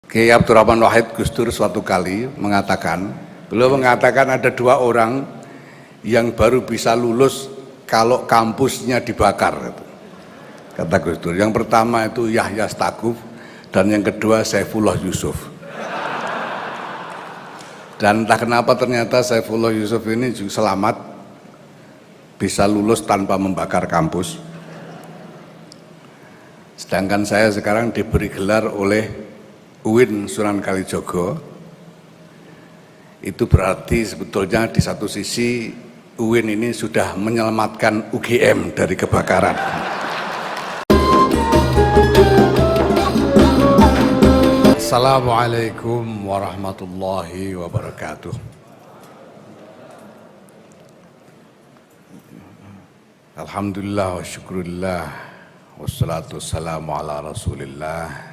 Kiai Abdurrahman Wahid Gus Dur suatu kali mengatakan, beliau mengatakan ada dua orang yang baru bisa lulus kalau kampusnya dibakar. Kata Gus Dur, yang pertama itu Yahya Sebagai dan yang kedua Saifullah Yusuf. Dan entah kenapa ternyata Saifullah Yusuf ini juga selamat bisa lulus tanpa membakar kampus. Sedangkan saya sekarang diberi gelar oleh UIN Sunan Kalijogo. Itu berarti sebetulnya di satu sisi UIN ini sudah menyelamatkan UGM dari kebakaran. Assalamualaikum warahmatullahi wabarakatuh. Alhamdulillah wa syukurillah wassalatu wassalamu ala rasulillah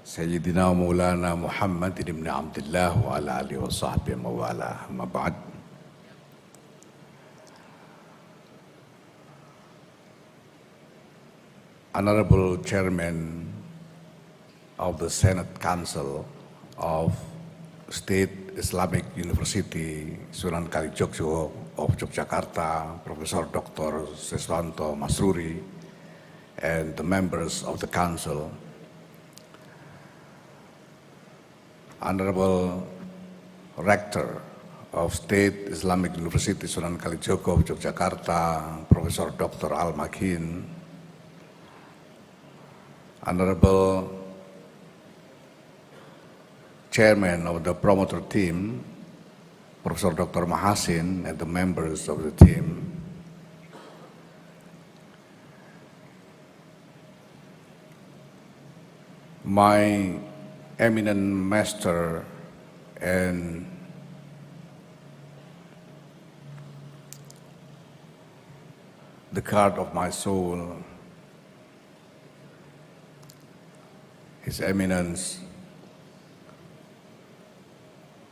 Sayyidina Maulana Muhammad ibn Abdullah wa ala alihi wa sahbihi wa wala amma ba'd. Honorable Chairman of the Senate Council of State Islamic University Sunan Kalijogo of Yogyakarta, Professor Dr. Siswanto Masruri, and the members of the council, Honorable Rector of State Islamic University Sunan Kalijogo of Yogyakarta, Professor Dr. Al-Makin, Honorable Chairman of the promoter team, Professor Dr. Mahasin, and the members of the team, my eminent master and the guard of my soul, His Eminence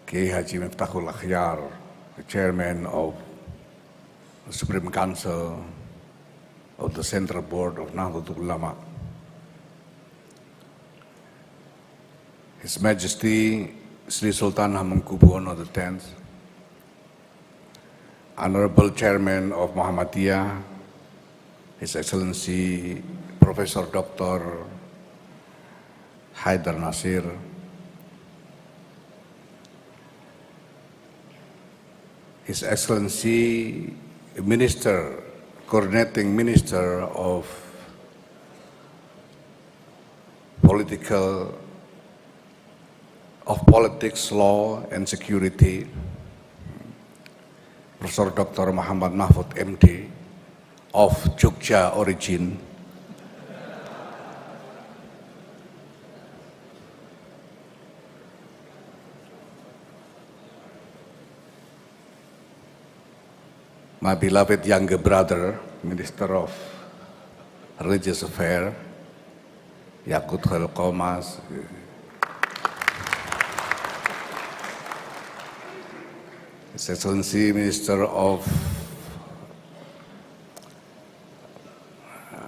Kiai Haji Miftahul Akhyar, the Chairman of the Supreme Council of the Central Board of Nahdlatul Ulama, His Majesty Sri Sultan Hamengkubuwono X, Honorable Chairman of Muhammadiyah, His Excellency Professor Dr. Haidar Nasir, His Excellency Minister, Coordinating Minister of Politics, Law and Security, Professor Dr. Muhammad Mahfud MD of Jogja origin, my beloved younger brother, Minister of Religious Affairs, Yakut Khairul Qomas, His Excellency Minister of,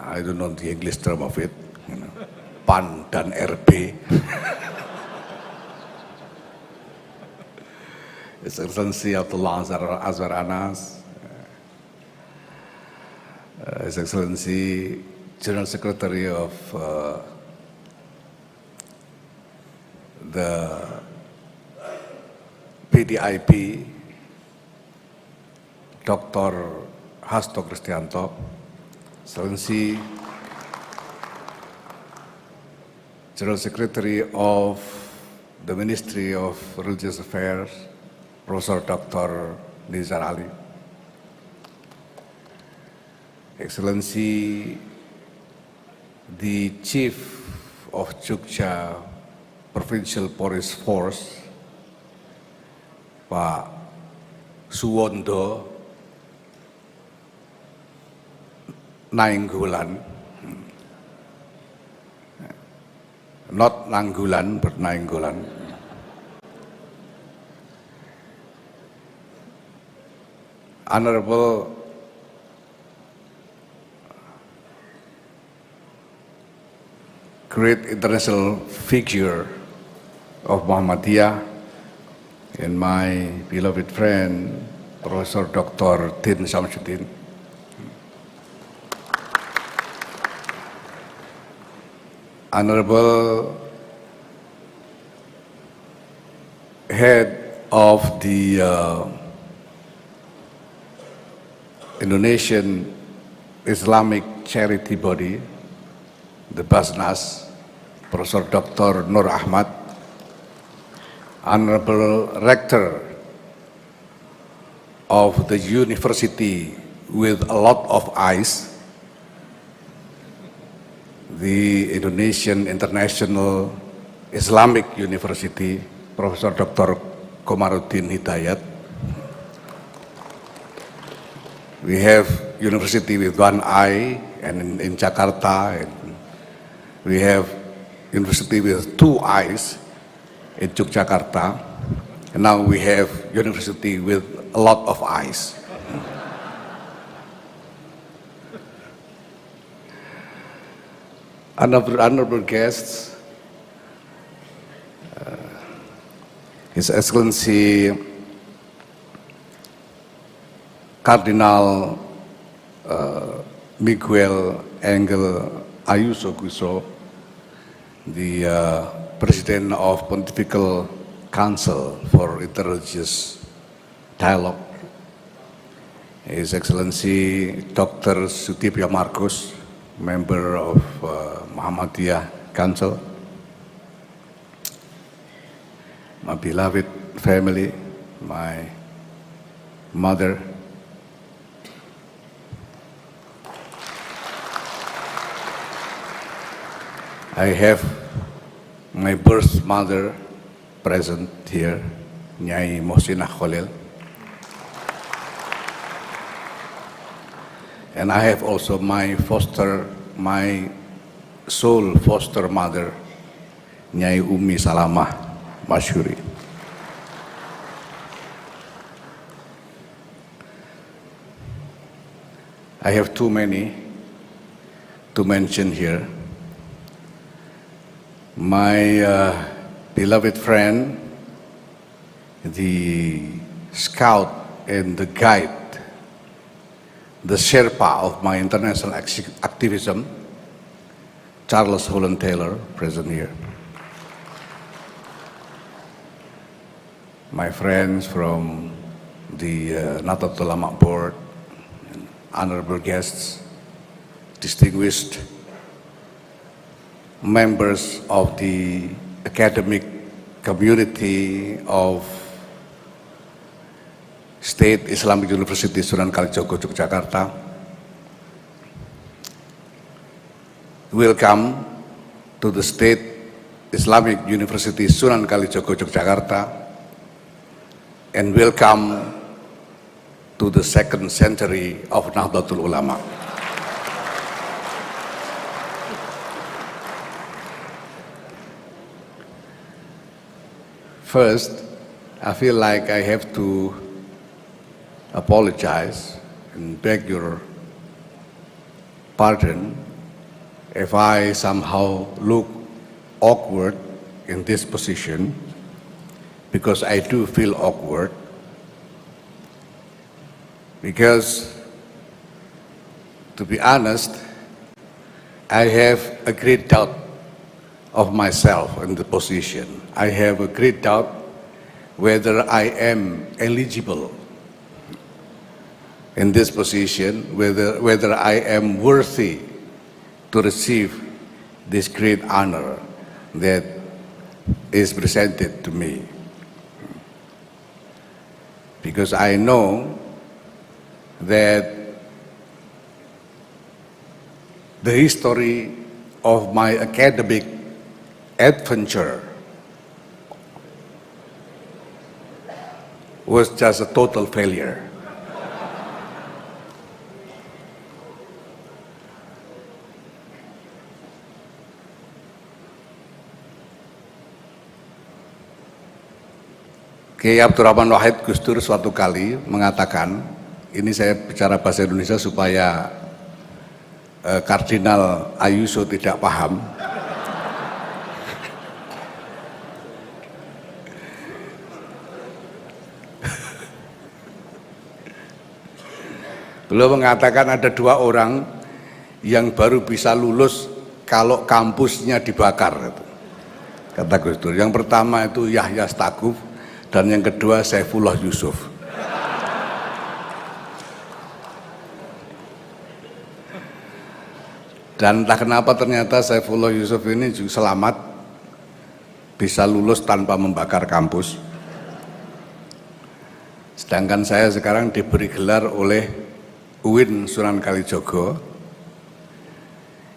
I don't know the English term of it, PAN dan RB. His Excellency Abdullah Azwar Anas, His Excellency General Secretary of the PDIP, Dr. Hasto Kristianto, Excellency General Secretary of the Ministry of Religious Affairs, Professor Dr. Nizar Ali, Excellency the Chief of Jogja Provincial Police Force, Pak Suwondo Nainggolan, not Nanggulan but Nainggolan, Honorable great international figure of Muhammadiyah and my beloved friend, Professor Dr. Din Samsudin. Honorable head of the Indonesian Islamic charity body, the Basnas, Professor Dr. Nur Ahmad, Honorable Rector of the university with a lot of eyes, the Indonesian International Islamic University, Professor Dr. Komarudin Hidayat. We have university with one eye and in Jakarta, and we have university with two eyes in Yogyakarta, and now we have university with a lot of eyes. Honorable guests, His Excellency Cardinal Miguel Angel Ayuso Gusso, the President of Pontifical Council for Interreligious Dialogue, His Excellency Dr. Sutipya Markus, member of Muhammadiyah Council, my beloved family, my mother, I have my birth mother present here, Nyai Mohsinah Khalil, and I have also my soul foster mother, Nyai Umi Salamah Masyuri. I have too many to mention here. My beloved friend, the scout and the guide, the Sherpa of my international activism, Charles Holland Taylor, present here. My friends from the Nahdlatul Ulama Board, honorable guests, distinguished members of the academic community of State Islamic University Sunan Kalijogo, Yogyakarta. Welcome to the State Islamic University Sunan Kalijogo, Yogyakarta, and welcome to the second century of Nahdlatul Ulama. First, I feel like I have to apologize and beg your pardon if I somehow look awkward in this position, because I do feel awkward, because to be honest, I have a great doubt of myself in the position. I have a great doubt whether I am eligible in this position, whether I am worthy to receive this great honor that is presented to me. Because I know that the history of my academic adventure was just a total failure. Kiai Abdurrahman Wahid Gus Dur suatu kali mengatakan, ini saya bicara bahasa Indonesia supaya Kardinal Ayuso tidak paham. Beliau mengatakan ada dua orang yang baru bisa lulus kalau kampusnya dibakar. Kata Gus Dur. Yang pertama itu Yahya Sebagai dan yang kedua Saifullah Yusuf. Dan entah kenapa ternyata Saifullah Yusuf ini juga selamat bisa lulus tanpa membakar kampus. Sedangkan saya sekarang diberi gelar oleh UIN Sunan Kalijogo.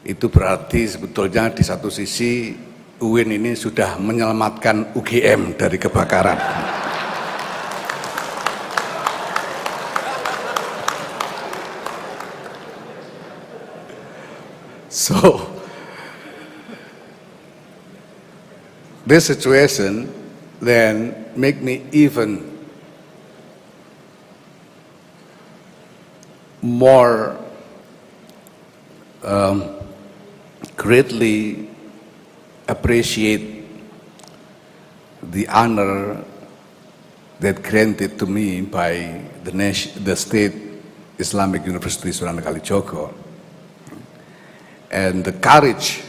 Itu berarti sebetulnya di satu sisi UIN ini sudah menyelamatkan UGM dari kebakaran. So, this situation then make me even more greatly appreciate the honor that granted to me by the State Islamic University Sunan Kalijogo, and the courage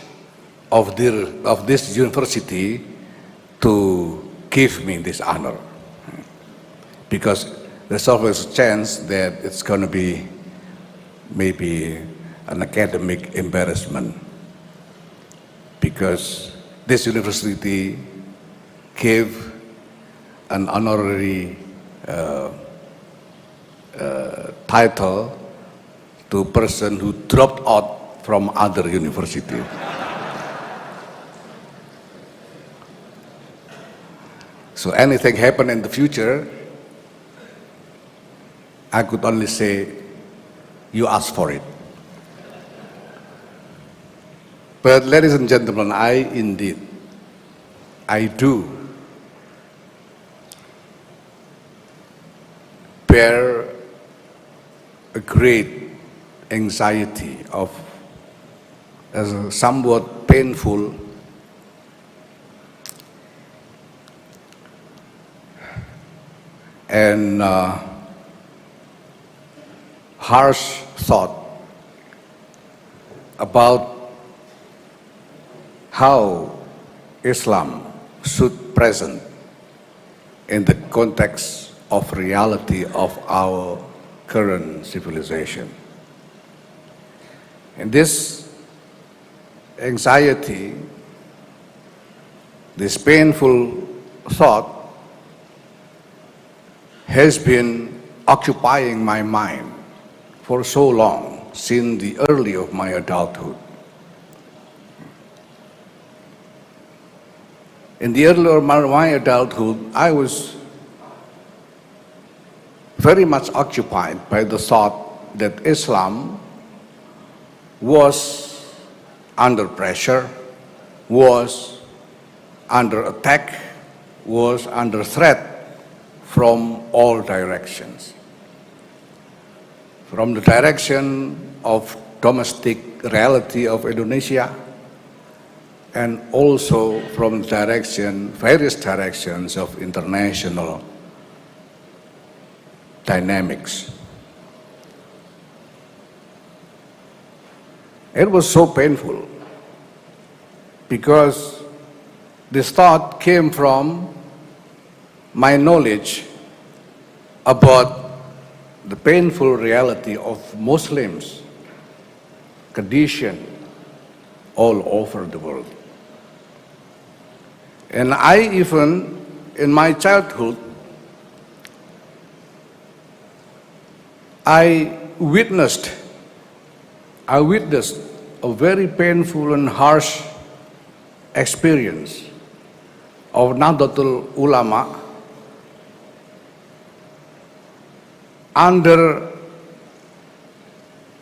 of this university to give me this honor, because there's always a chance that it's going to be maybe an academic embarrassment, because this university gave an honorary title to a person who dropped out from other university. So anything happen in the future, I could only say, you asked for it. But ladies and gentlemen, I do bear a great anxiety of a somewhat painful and harsh thought about how Islam should present in the context of reality of our current civilization. And this anxiety, this painful thought has been occupying my mind for so long, since the early of my adulthood. In the early of my adulthood, I was very much occupied by the thought that Islam was under pressure, was under attack, was under threat from all directions. From the direction of domestic reality of Indonesia, and also from various directions of international dynamics. It was so painful because this thought came from my knowledge about the painful reality of Muslims condition all over the world. And I even, in my childhood, I witnessed a very painful and harsh experience of Nahdlatul Ulama under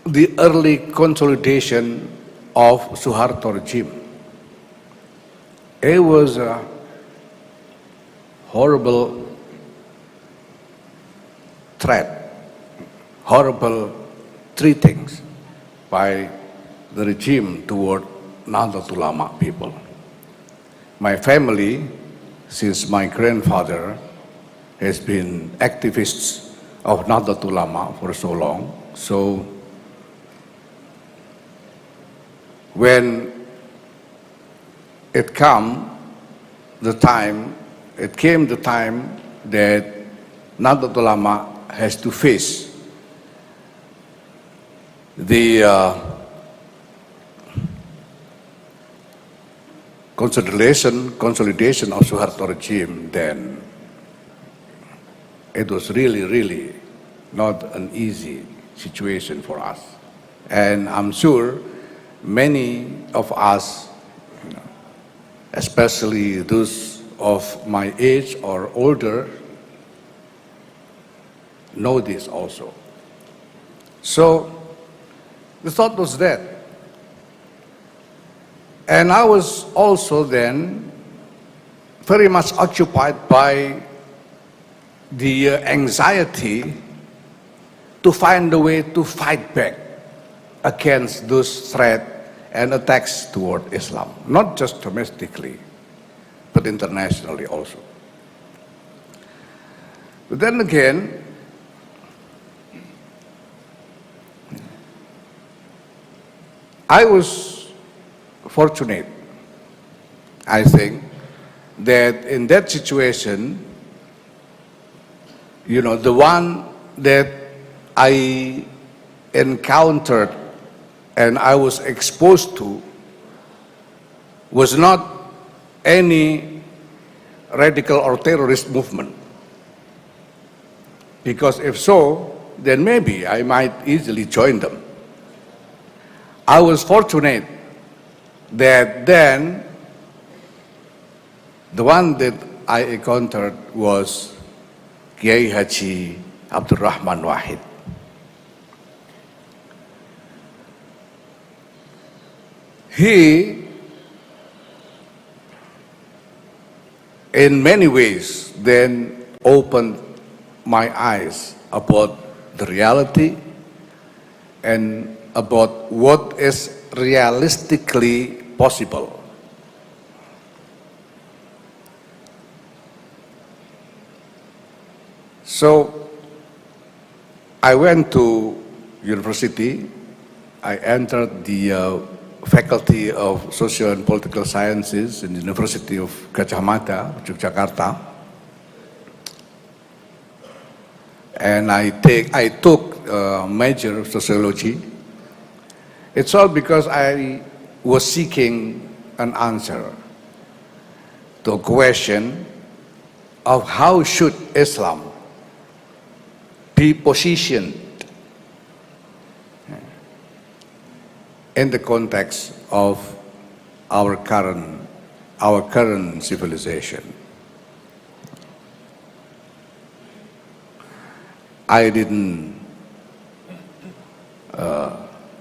the early consolidation of Suharto regime. It was a horrible threat, horrible treatings by the regime toward Nahdlatul Ulama people. My family, since my grandfather has been activists of Nahdlatul Ulama for so long, So when it came the time that Nahdlatul Ulama has to face the consolidation of Suharto regime, then it was really not an easy situation for us. And I'm sure many of us, especially those of my age or older, know this also. So the thought was that. And I was also then very much occupied by the anxiety to find a way to fight back against those threats and attacks toward Islam, not just domestically, but internationally also. But then again, I was fortunate, I think, that in that situation, the one that I encountered and I was exposed to was not any radical or terrorist movement. Because if so, then maybe I might easily join them. I was fortunate that then the one that I encountered was Kiai Haji Abdul Rahman Wahid. He, in many ways, then opened my eyes about the reality and about what is realistically possible. So I went to university. I entered the Faculty of Social and Political Sciences in the University of Gajah Mada, Yogyakarta. And I took a major of sociology. It's all because I was seeking an answer to a question of how should Islam be positioned in the context of our current civilization. I didn't,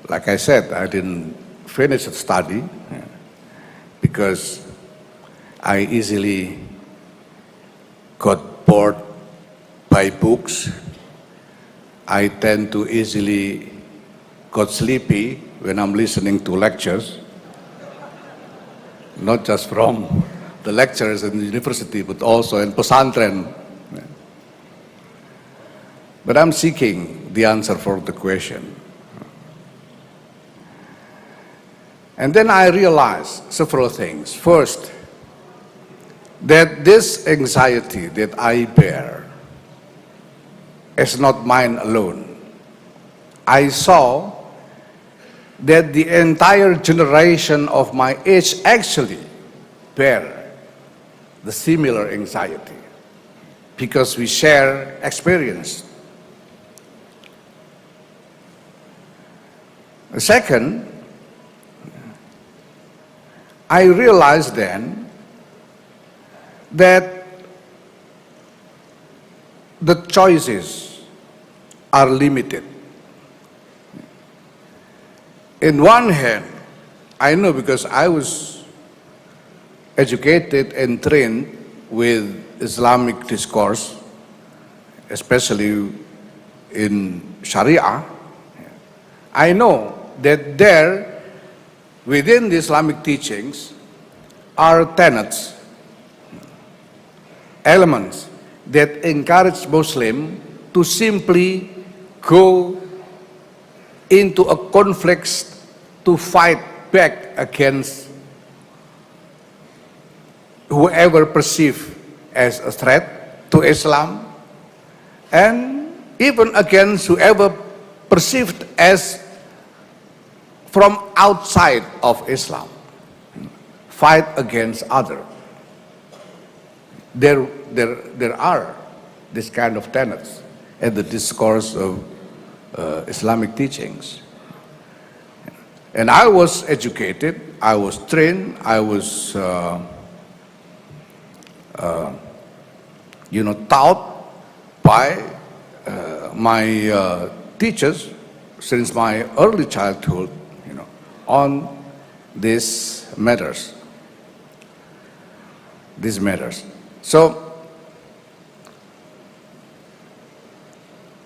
like I said, I didn't finish the study because I easily got bored by books. I tend to easily got sleepy when I'm listening to lectures, not just from the lecturers in the university, but also in pesantren. But I'm seeking the answer for the question. And then I realized several things. First, that this anxiety that I bear is not mine alone. I saw that the entire generation of my age actually bear the similar anxiety because we share experience. Second, I realized then that the choices are limited. In one hand, I know because I was educated and trained with Islamic discourse, especially in Sharia. I know that there, within the Islamic teachings, are tenets, elements that encourage Muslims to simply go into a conflict to fight back against whoever perceived as a threat to Islam, and even against whoever perceived as from outside of Islam. Fight against other. There are this kind of tenets in the discourse of Islamic teachings. And I was educated, I was trained, I was taught by my teachers since my early childhood, on these matters. So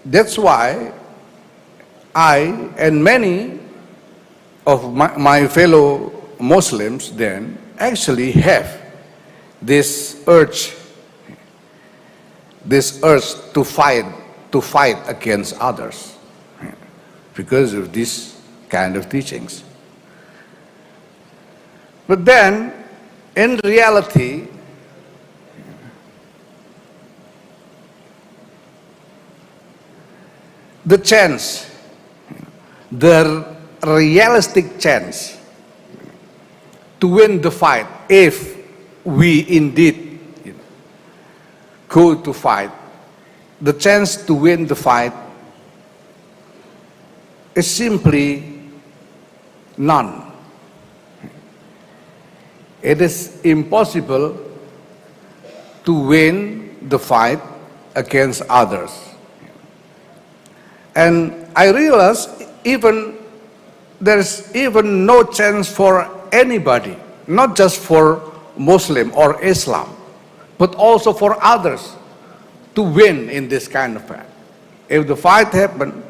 that's why I and many of my fellow Muslims then actually have this urge to fight against others because of this kind of teachings. But then, in reality, the realistic chance to win the fight, if we indeed go to fight, the chance to win the fight is simply none. It is impossible to win the fight against others. And I realize there's even no chance for anybody, not just for Muslim or Islam, but also for others to win in this kind of fight. If the fight happens,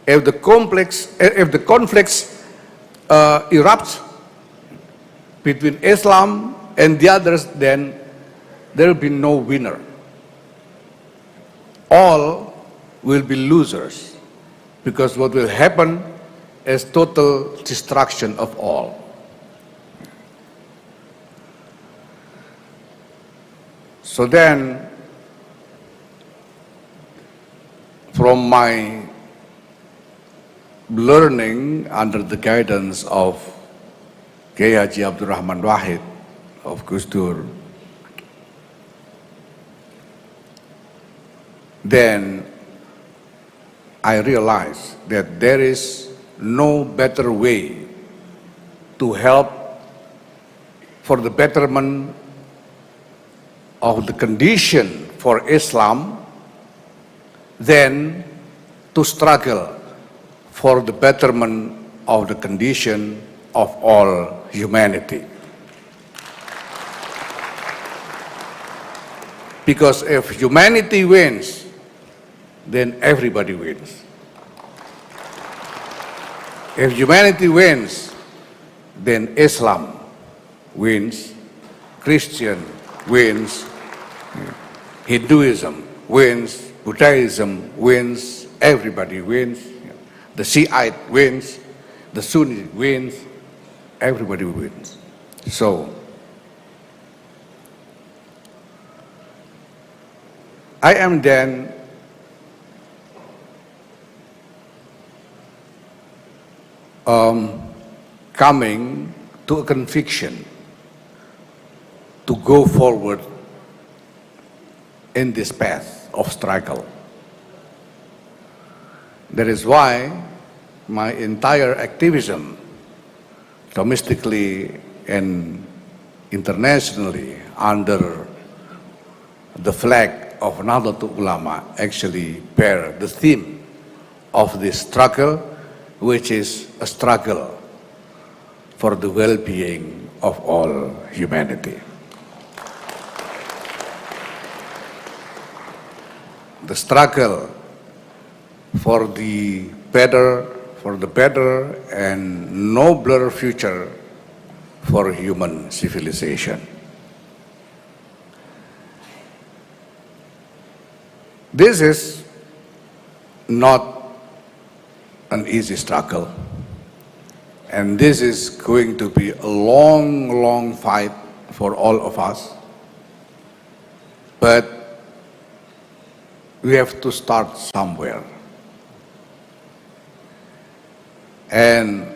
if the conflicts erupts between Islam and the others, then there will be no winner. All will be losers, because what will happen is total destruction of all. So then, from my learning under the guidance of Kiai Haji Abdul Rahman Wahid of Gus Dur, then I realized that there is no better way to help for the betterment of the condition for Islam than to struggle for the betterment of the condition of all humanity. Because if humanity wins, then everybody wins. If humanity wins, then Islam wins, Christian wins, Hinduism wins, Buddhism wins, everybody wins. The Shiite wins, the Sunni wins, everybody wins. So, I am then coming to a conviction to go forward in this path of struggle. That is why my entire activism, domestically and internationally, under the flag of Nahdlatul Ulama, actually bear the theme of this struggle, which is a struggle for the well-being of all humanity. The struggle for the better and nobler future for human civilization. This is not an easy struggle. And this is going to be a long, long fight for all of us. But we have to start somewhere. And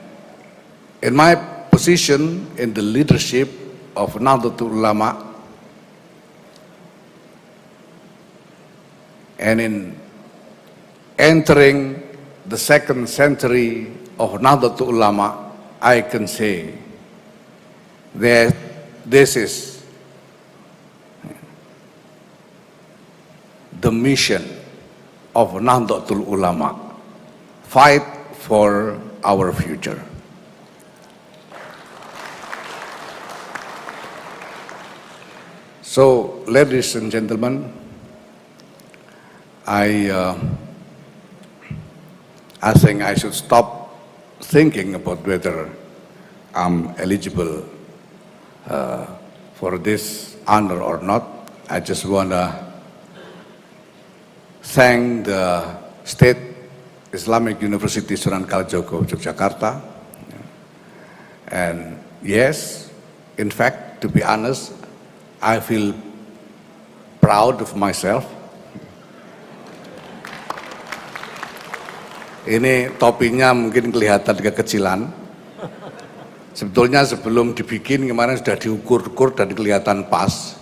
in my position in the leadership of Nahdlatul Ulama, and in entering the second century of Nahdlatul Ulama, I can say that this is the mission of Nahdlatul Ulama, fight for our future. So, ladies and gentlemen, I think I should stop thinking about whether I'm eligible for this honor or not. I just want to thank the State Islamic University Sunan Kalijogo, Yogyakarta. And yes, in fact, to be honest, I feel proud of myself. Ini topinya mungkin kelihatan kekecilan. Sebetulnya sebelum dibikin kemarin sudah diukur-ukur dan kelihatan pas.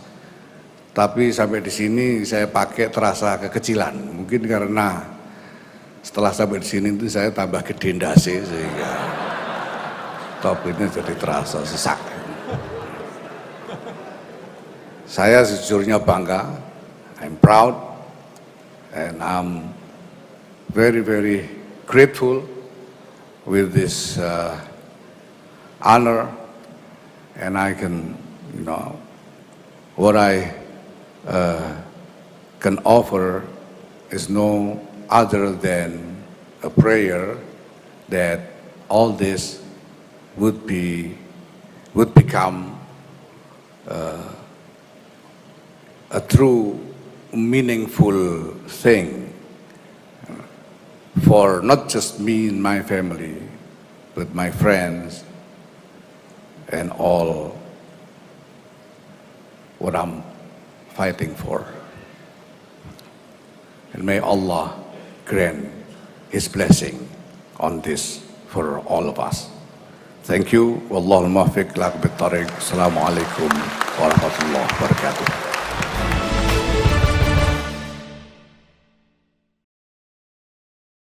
Tapi sampai di sini saya pakai terasa kekecilan. Mungkin karena setelah sampai di sini itu saya tambah gede ndase sehingga topinya jadi terasa sesak. Saya sejujurnya bangga, I'm proud, and I'm very, very grateful with this honor, and I can, what I can offer is no other than a prayer that all this would become a true, meaningful thing for not just me and my family, but my friends and all what I'm fighting for. And may Allah grant His blessing on this for all of us. Thank you. Wallahul muwaffiq. Assalamualaikum warahmatullahi wabarakatuh.